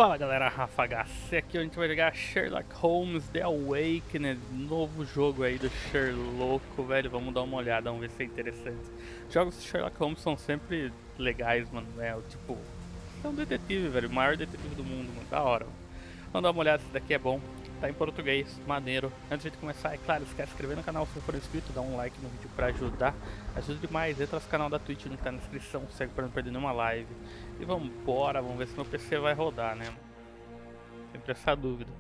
Fala galera, Rafa HC aqui, a gente vai jogar Sherlock Holmes The Awakening, novo jogo aí do Sherlock, velho, vamos dar uma olhada, vamos ver se é interessante. Jogos de Sherlock Holmes são sempre legais, mano, tipo, é um detetive, velho, o maior detetive do mundo, mano, da hora. Vamos dar uma olhada, esse daqui é bom, tá em português, maneiro. Antes de começar, é claro, esquece de se inscrever no canal se for inscrito, dá um like no vídeo pra ajudar, ajuda demais. Entra no canal da Twitch, o link tá na descrição, segue pra não perder nenhuma live. E vambora, vamos ver se meu PC vai rodar, né? Sempre essa dúvida.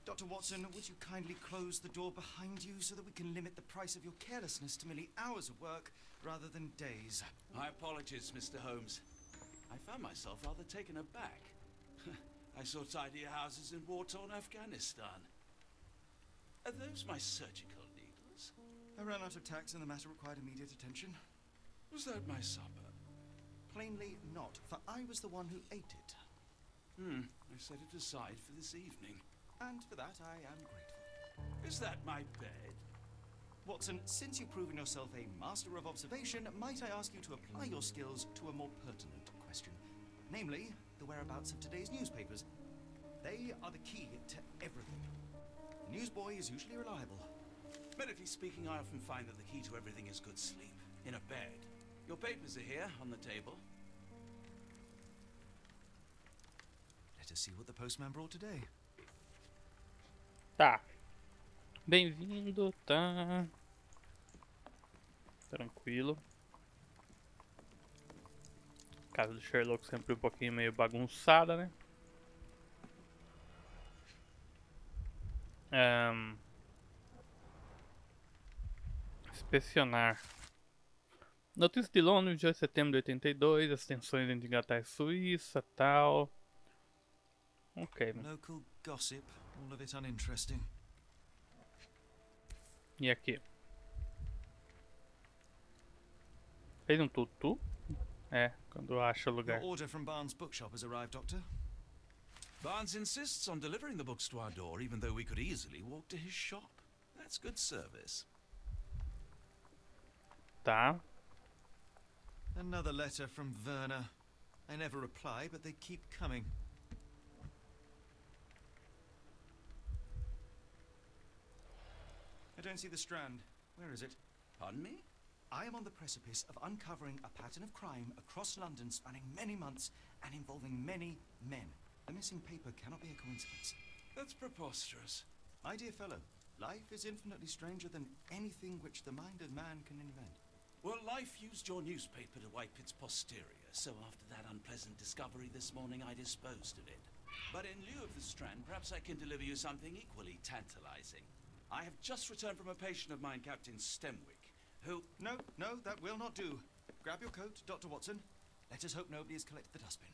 Dr. Watson, would you kindly close the door behind you so that we can limit the price of your carelessness to merely hours of work rather than days? My apologies, Mr. Holmes. I found myself rather taken aback. I saw tidier houses in war-torn Afghanistan. Are those my surgical needles? I ran out of tacks and the matter required immediate attention. Was that my supper? Plainly not, for I was the one who ate it. I set it aside for this evening. And for that I am grateful. Is that my bed? Watson, since you've proven yourself a master of observation, might I ask you to apply your skills to a more pertinent question? Namely, the whereabouts of today's newspapers. They are the key to everything. A newsboy is usually reliable. Medically speaking, I often find that the key to everything is good sleep. In a bed. Your papers are here, on the table. Let us see what the postman brought today. Tá. Bem-vindo, tá. Tranquilo. Casa do Sherlock sempre um pouquinho meio bagunçada, né? Inspecionar. Notícia de Londres, 2 de setembro de 82, as tensões entre Inglaterra e Suíça, tal. Ok. Local gossip, all of it uninteresting. E aqui? Fez um tutu? É, quando acha o lugar. Your order from Barnes' bookshop has arrived, Doctor. Barnes insists on delivering the books to our door, even though we could easily walk to his shop. That's good service. Tá. Another letter from Werner. I never reply, but they keep coming. I don't see the Strand. Where is it? Pardon me? I am on the precipice of uncovering a pattern of crime across London spanning many months and involving many men. The missing paper cannot be a coincidence. That's preposterous. My dear fellow, life is infinitely stranger than anything which the mind of man can invent. Well, life used your newspaper to wipe its posterior, so after that unpleasant discovery this morning, I disposed of it. But in lieu of the Strand, perhaps I can deliver you something equally tantalizing. I have just returned from a patient of mine, Captain Stemwick, who... No, that will not do. Grab your coat, Dr. Watson. Let us hope nobody has collected the dustbin.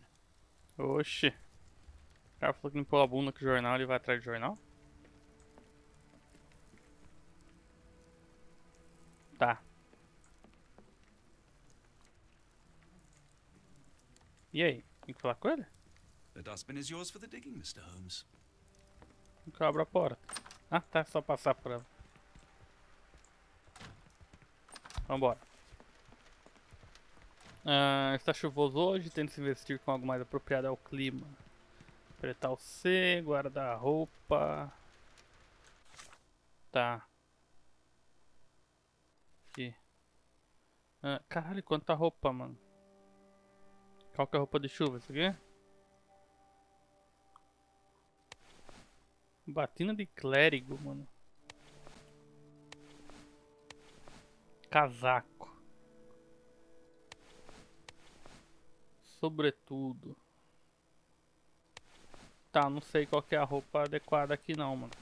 Oxi. O cara falou que limpou a bunda com o jornal, ele vai atrás do jornal? Tá. E aí? Tem que falar com ele? The dustbin is yours for the digging, Mr. Holmes. Nunca abro a porta. Ah, tá, só passar por ela. Vambora. Está chuvoso hoje, tente se vestir com algo mais apropriado ao clima. Apertar o C, guardar a roupa. Tá. Aqui. Caralho, quanta roupa, mano. Qual que é a roupa de chuva? Isso aqui? Batina de clérigo, mano. Casaco. Sobretudo. Tá, não sei qual que é a roupa adequada aqui não, mano.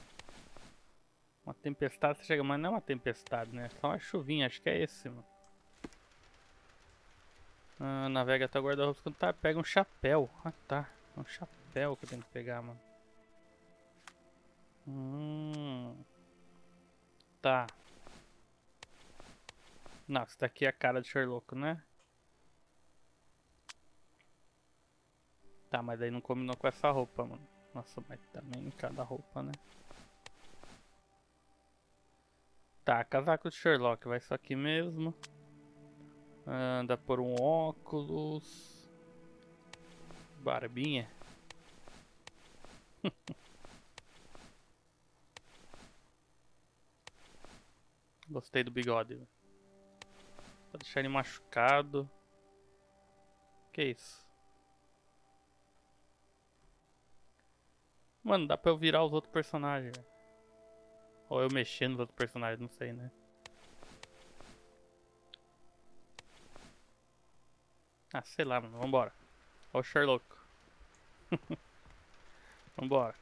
Uma tempestade você chega, mas não é uma tempestade, né? É só uma chuvinha, acho que é esse, mano. Navega até o guarda-roupa quando tá, pega um chapéu. Ah, tá. É um chapéu que eu tenho que pegar, mano. Tá. Não, isso daqui é a cara de Sherlock, né? Tá, mas daí não combinou com essa roupa, mano. Nossa, mas também cada roupa, né? Tá, casaco de Sherlock, vai isso aqui mesmo. Dá por um óculos. Barbinha. Gostei do bigode. Vou deixar ele machucado. Que isso? Mano, dá pra eu virar os outros personagens. Ou eu mexer nos outros personagens, não sei, né? Ah, sei lá, mano. Vambora. Ó o Sherlock. Vambora.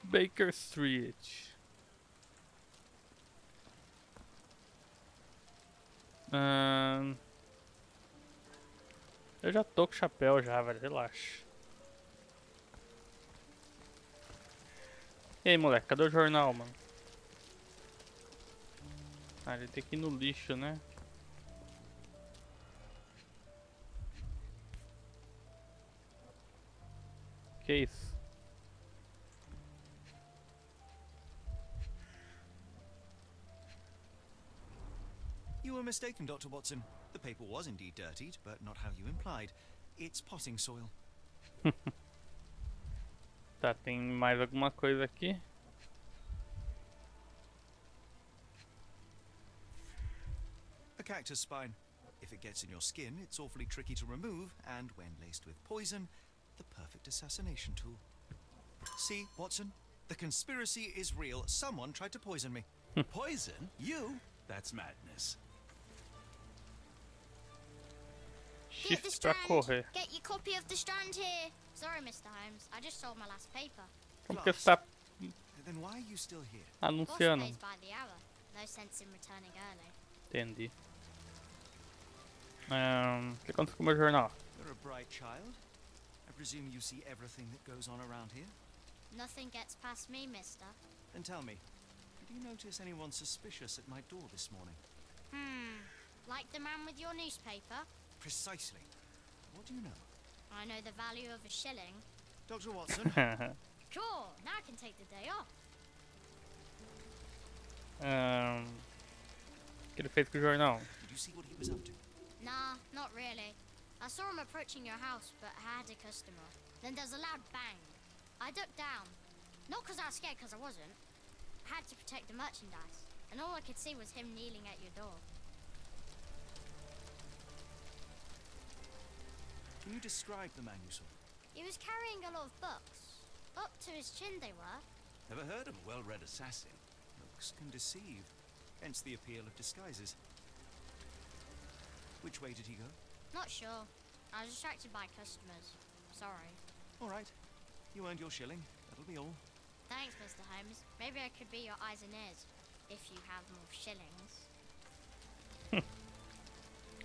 Baker Street. Eu já tô com chapéu já, velho. Relaxa. E aí, moleque, cadê o jornal, mano? Ah, ele tem que ir no lixo, né? Que isso? You were mistaken, Dr. Watson. The paper was indeed dirtied, but not how you implied. It's potting soil. Tá, tem mais alguma coisa aqui? A cactus spine. If it gets in your skin, it's awfully tricky to remove, and when laced with poison, the perfect assassination tool. See, Watson? The conspiracy is real. Someone tried to poison me. Poison? You? That's madness. Shift pra correr. Get your copy of the Strand here. Sorry, Mr. Holmes. I just sold my last paper. Como que você tá Then why are you still here? Boss anunciando? pays by the hour. No sense in returning early. Entendi. O que aconteceu com o meu jornal? You're a bright child. I presume you see everything that goes on around here? Nothing gets past me, mister. Then tell me, did you notice anyone suspicious at my door this morning? Like the man with your newspaper? Precisely. What do you know? I know the value of a shilling. Dr. Watson? Cool, now I can take the day off. O que ele fez com o jornal? Did you see what he was up to? Nah, not really. I saw him approaching your house, but I had a customer. Then there's a loud bang. I ducked down. Not because I was scared, because I wasn't. I had to protect the merchandise. And all I could see was him kneeling at your door. Can you describe the man you saw? He was carrying a lot of books. Up to his chin they were. Never heard of a well-read assassin. Looks can deceive. Hence the appeal of disguises. Which way did he go? Not sure. I was distracted by customers. Sorry. All right. You earned your shilling. That'll be all. Thanks, Mr. Holmes. Maybe I could be your eyes and ears. If you have more shillings.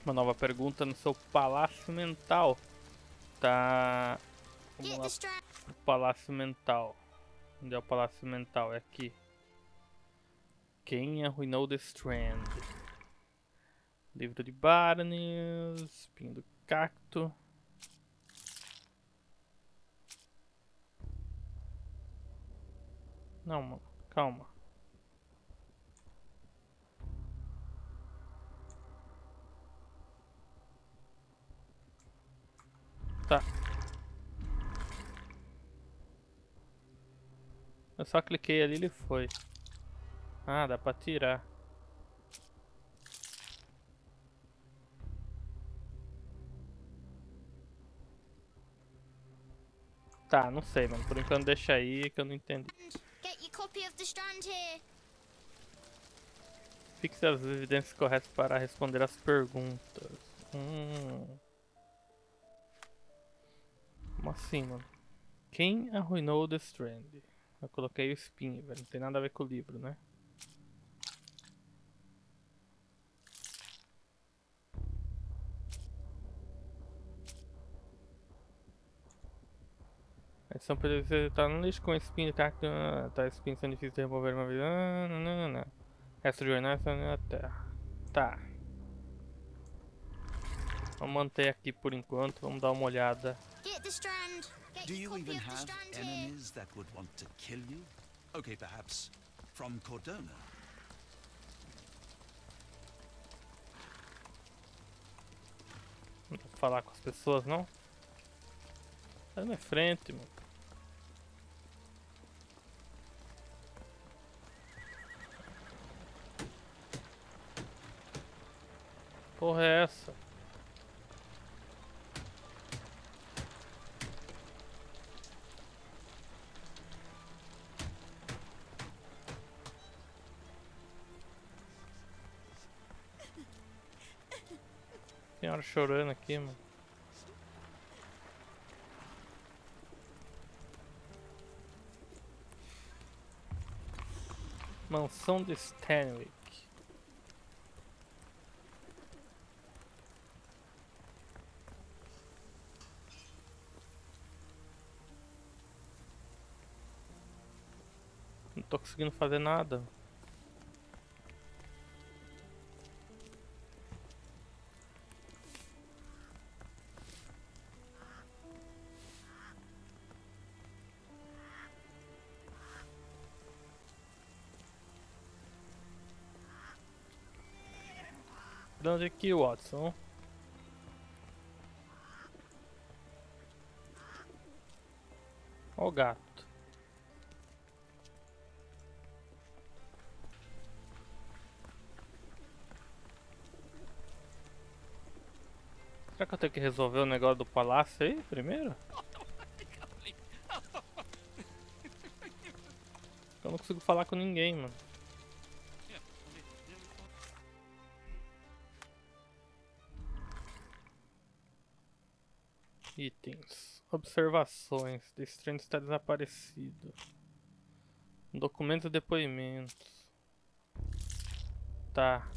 Uma nova pergunta no seu palácio mental. Tá. Vamos Get lá the strand. pro palácio mental. Onde é o palácio mental? É aqui. Quem arruinou The Strand? Livro de Barnes. Espinho do cacto. Não, mano. Calma. Tá. Eu só cliquei ali e ele foi. Ah, dá pra tirar. Tá, não sei, mano. Por enquanto deixa aí que eu não entendi. Get your copy of the Strand here. Fixe as evidências corretas para responder as perguntas. Como assim, mano? Quem arruinou The Strand? Eu coloquei o espinho, velho. Não tem nada a ver com o livro, né? A edição poderia estar no lixo com espinho, tá? Tá, espinhos são difíceis de remover uma vez. Não. Essa jornada está na Terra. Tá. Vamos manter aqui por enquanto, vamos dar uma olhada. Get the Strand. Get Do your you copy even of the have Strand here. enemies that would want to kill you? Okay, perhaps from Cordona. Não dá pra falar com as pessoas, não? Tá na frente, mano. Porra é essa? Senhora chorando aqui, mano. Mansão de Stanwyck. Não tô conseguindo fazer nada. De onde é que, Watson? Ó o gato. Será que eu tenho que resolver o negócio do palácio aí primeiro? Eu não consigo falar com ninguém, mano. Itens. Observações. The Strand está desaparecido. Documentos e depoimentos. Tá.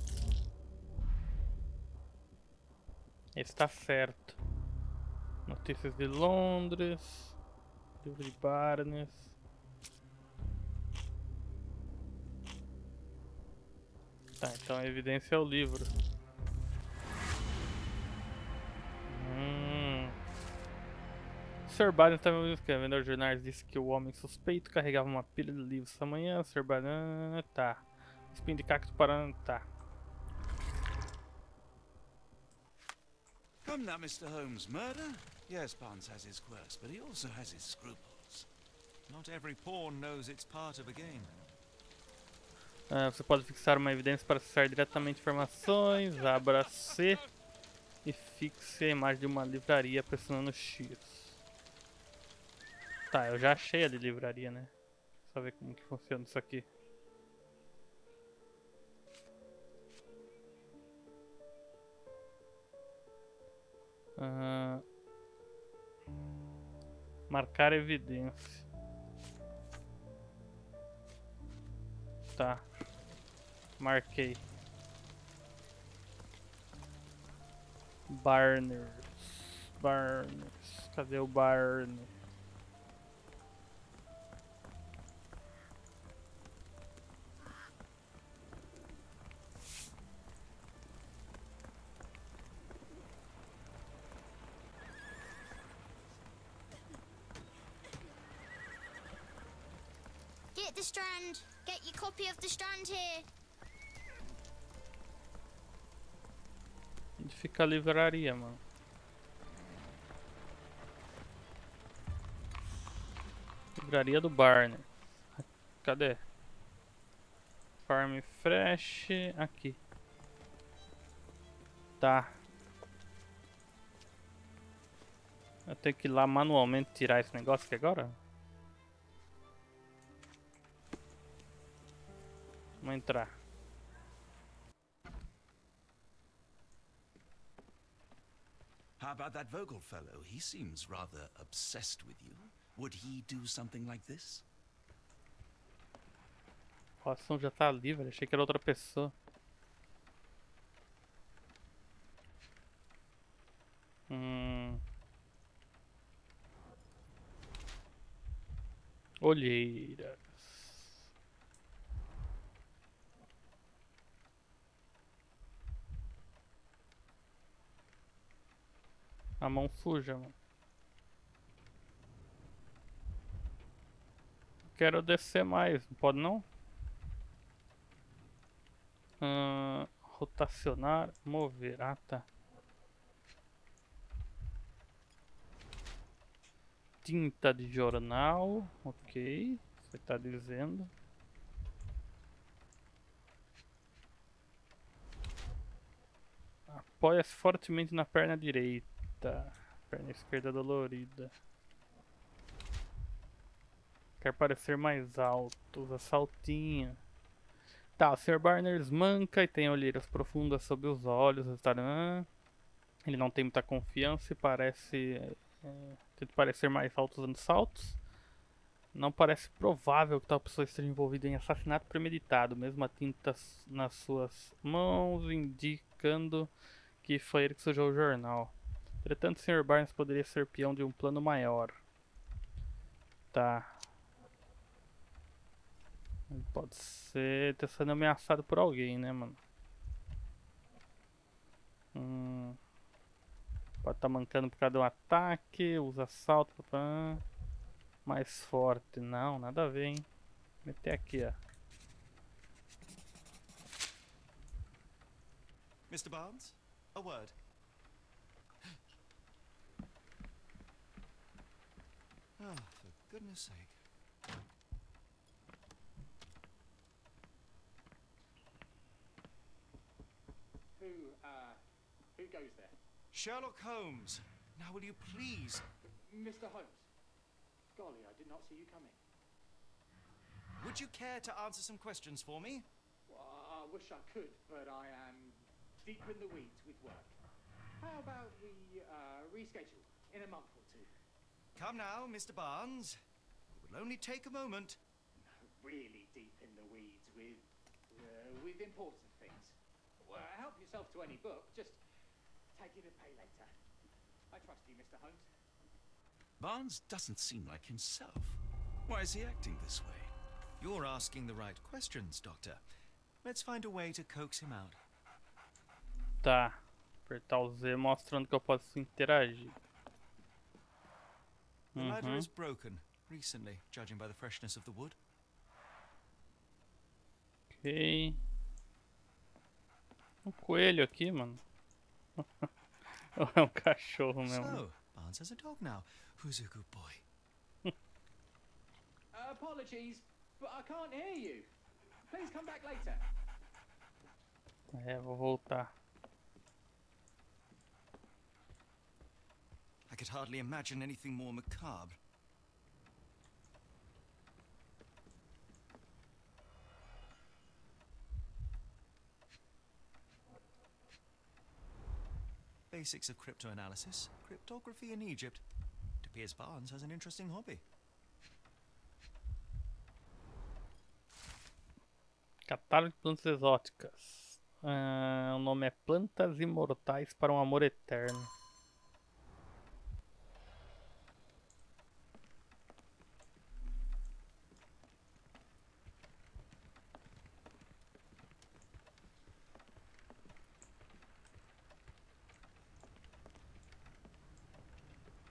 Esse tá certo. Notícias de Londres. Livro de Barnes. Tá, então a evidência é o livro. Sr. Barnes estava escrevendo aos jornais, disse que o homem suspeito carregava uma pilha de livros essa manhã. Sr. Barnes... Tá. Espinho de cacto para... Tá. Come now, Mr. Holmes. Murder? Yes, Barnes has his quirks, but he also has his scruples. Not every pawn knows it's part of a game. Você pode fixar uma evidência para acessar diretamente informações. Abra C e fixe a imagem de uma livraria pressionando X. Tá, eu já achei a de livraria, né? Só ver como que funciona isso aqui. Marcar evidência. Tá. Marquei. Barnes. Cadê o Barnes? Get the Strand. Get your copy of the Strand here. Onde fica a livraria, mano? Livraria do Barnes. Cadê? Farm Fresh. Aqui. Tá. Eu tenho que ir lá manualmente tirar esse negócio aqui agora? Vamos entrar. How about that Vogel fellow? He seems rather obsessed with you. Would he do something like this? O ação já tá ali, velho. Achei que era outra pessoa. Olheiras. A mão suja, mano. Quero descer mais, não pode não? Rotacionar, mover. Ah, tá. Tinta de jornal, ok. Você tá dizendo. Apoia-se fortemente na perna direita. Perna esquerda dolorida. Quer parecer mais alto, usa saltinho. Tá, o Sr. Barnes manca e tem olheiras profundas sob os olhos. Ele não tem muita confiança e parece... tenta parecer mais alto usando saltos. Não parece provável que tal pessoa esteja envolvida em assassinato premeditado. Mesmo a tinta nas suas mãos indicando que foi ele que sujou o jornal. Entretanto, o Sr. Barnes poderia ser peão de um plano maior. Tá. Ele pode ser... tá sendo ameaçado por alguém, né, mano? Pode estar mancando por causa de um ataque. Usa salto. Mais forte. Não, nada a ver, hein. Meter aqui, ó. Mr. Barnes, a word. Oh, for goodness sake. Who goes there? Sherlock Holmes. Now will you please... Mr. Holmes. Golly, I did not see you coming. Would you care to answer some questions for me? Well, I wish I could, but I am deep in the weeds with work. How about we reschedule in a month or two? Come now, Mr. Barnes. It will only take a moment. Really deep in the weeds with important things. Well, help yourself to any book. Just take it and pay later. I trust you, Mr. Holmes. Barnes doesn't seem like himself. Why is he acting this way? You're asking the right questions, Doctor. Let's find a way to coax him out. Tá. Apertar o Z mostrando que eu posso interagir. The ladder is broken recently, judging by the freshness of the wood. Ok. Um coelho aqui, mano. Ou é um cachorro mesmo? So, Barnes has a dog now. Who's a good boy? Apologies, but I can't hear you. Please come back later. É, vou voltar. I could hardly imagine anything more macabre. Basics of cryptoanalysis, cryptography in Egypt. It appears Barnes has an interesting hobby. Catálogo de plantas exóticas. O nome é Plantas Imortais para um Amor Eterno.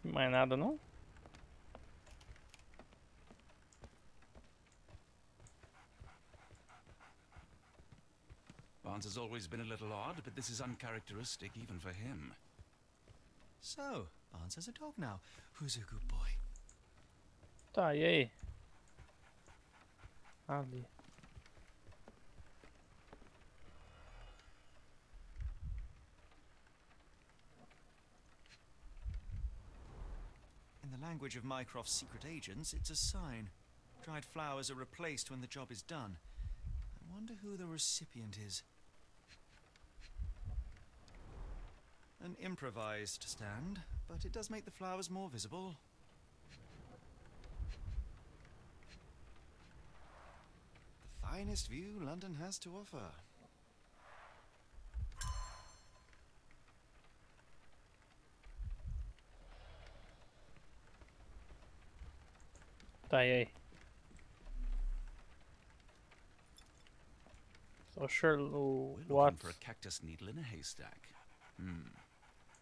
Mais nada não? Barnes has always been a little odd, but this is uncharacteristic even for him. So, Barnes has a dog now. Who's a good boy? Tá, e aí? Ali. In the language of Mycroft's secret agents, it's a sign. Dried flowers are replaced when the job is done. I wonder who the recipient is. An improvised stand, but it does make the flowers more visible. The finest view London has to offer. Tá, e aí? Só o Sherlock. We're looking What? for a cactus needle in a haystack.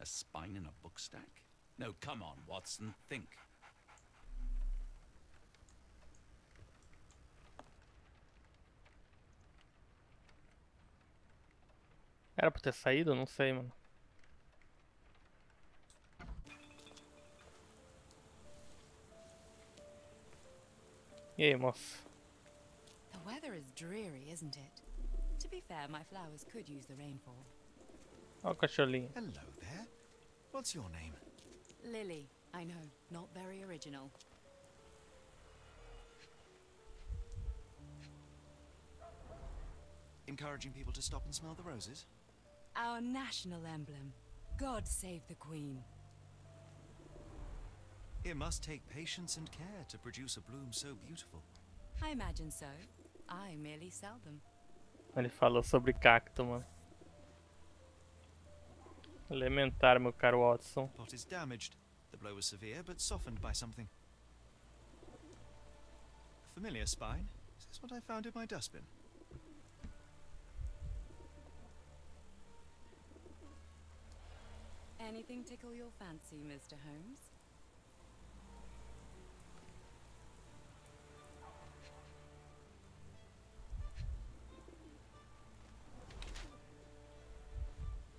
A spine in a book stack? No, come on, Watson, think. Era pra ter saído? Não sei, mano. E aí, moço? The weather is dreary, isn't it? To be fair, my flowers could use the rainfall. Ó o cachorrinho. Hello there. What's your name? Lily, I know, not very original. Encouraging people to stop and smell the roses? Our national emblem. God save the Queen. It must take patience and care to produce a bloom so beautiful. I imagine so. I merely sell them. Ele falou sobre cacto, mano. Elementar, meu caro Watson. Pot is damaged. The blow was severe, but softened by something. A familiar spine. Is this what I found in my dustbin? Anything tickle your fancy, Mr. Holmes?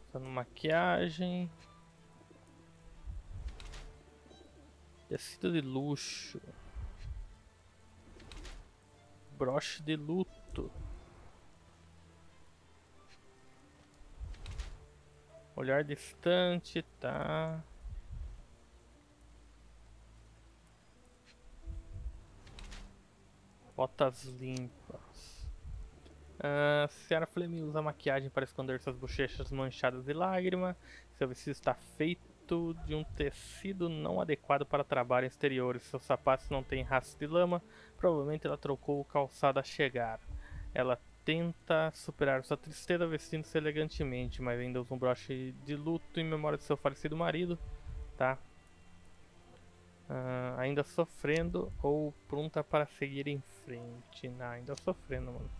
Usando maquiagem. Tecido de luxo. Broche de luto. Olhar distante, tá. Botas limpas. Senhora Fleming usa maquiagem para esconder suas bochechas manchadas de lágrima. Seu vestido está feito de um tecido não adequado para trabalho exterior. Seus sapatos não têm rastro de lama. Provavelmente ela trocou o calçado a chegar. Ela tenta superar sua tristeza vestindo-se elegantemente, mas ainda usa um broche de luto em memória de seu falecido marido. Tá? Ainda sofrendo ou pronta para seguir em frente? Não, ainda sofrendo, mano.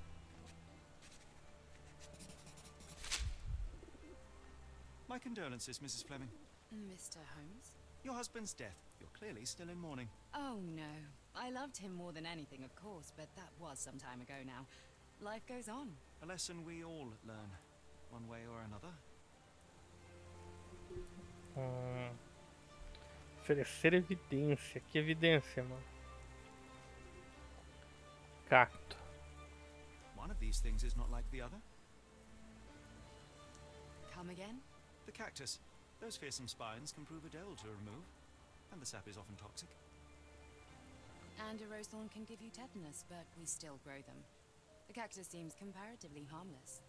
My condolences, Mrs. Fleming. Mr. Holmes? Your husband's death. You're clearly still in mourning. Oh no. I loved him more than anything, of course, but that was some time ago now. Life goes on. A lesson we all learn, one way or another. Oferecer evidência. Que evidência, mano? Cacto. One of these things is not like the other. Come again? The cactus. Those fearsome spines can prove a devil to remove, and the sap is often toxic. And a rose thorn can give you tetanus, but we still grow them. The cactus seems comparatively harmless,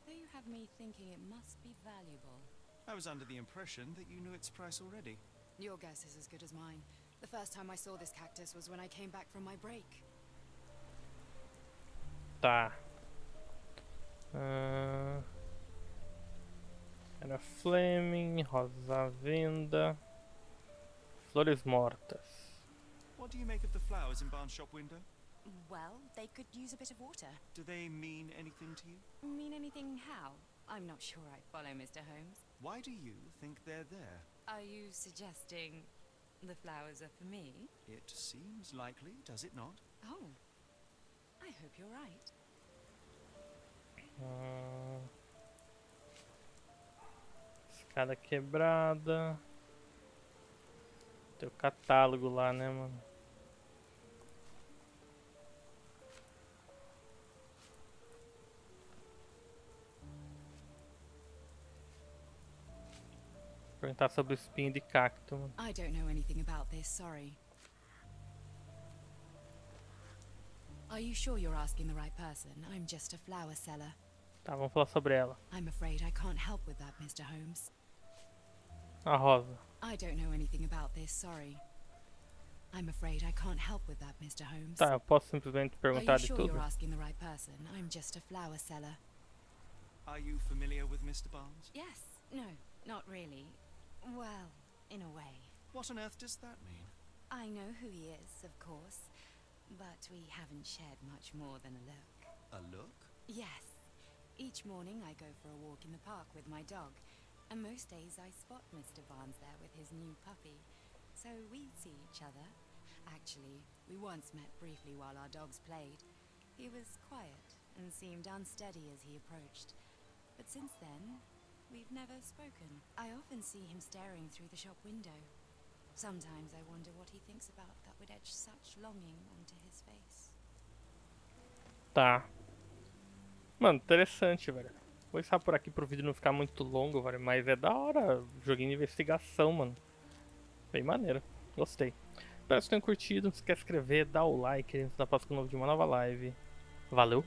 though you have me thinking it must be valuable. I was under the impression that you knew its price already. Your guess is as good as mine. The first time I saw this cactus was when I came back from my break. Tá. Era Fleming, Rosa Venda, Flores Mortas. What do you make of the flowers in Barnes' shop window? Well, they could use a bit of water. Do they mean anything to you? Mean anything how? I'm not sure I follow, Mr. Holmes. Why do you think they're there? Are you suggesting the flowers are for me? It seems likely, does it not? Oh, I hope you're right. Escada quebrada. Tem o catálogo lá, né, mano? Perguntar sobre o espinho de cacto, mano. I don't know anything about this, sorry. Are you sure you're asking the right person? I'm just a flower seller. Tá, vamos falar sobre ela. I'm afraid I can't help with that, Mr. Holmes. A rosa. I don't know anything about this, sorry. I'm afraid I can't help with that, Mr. Holmes. Tá, eu posso simplesmente Are perguntar you de sure tudo? you're asking the right person? I'm just a flower seller. Are you familiar with Mr. Barnes? Yes. No, not really. Well, in a way. What on earth does that mean? I know who he is, of course. But we haven't shared much more than a look. A look? Yes. Each morning I go for a walk in the park with my dog. And most days I spot Mr. Barnes there with his new puppy. So we see each other. Actually, we once met briefly while our dogs played. He was quiet and seemed unsteady as he approached. But since then, we've never spoken. I often see him staring through the shop window. Sometimes I wonder what he thinks about that would etch such longing onto his face. Tá. Mano, interessante, velho. Vou deixar por aqui pro vídeo não ficar muito longo, velho. Mas é da hora. Joguinho de investigação, mano. Bem maneiro. Gostei. Espero que vocês tenham curtido. Se quer se inscrever, dá o like. A gente tá passando um novo de uma nova live. Valeu!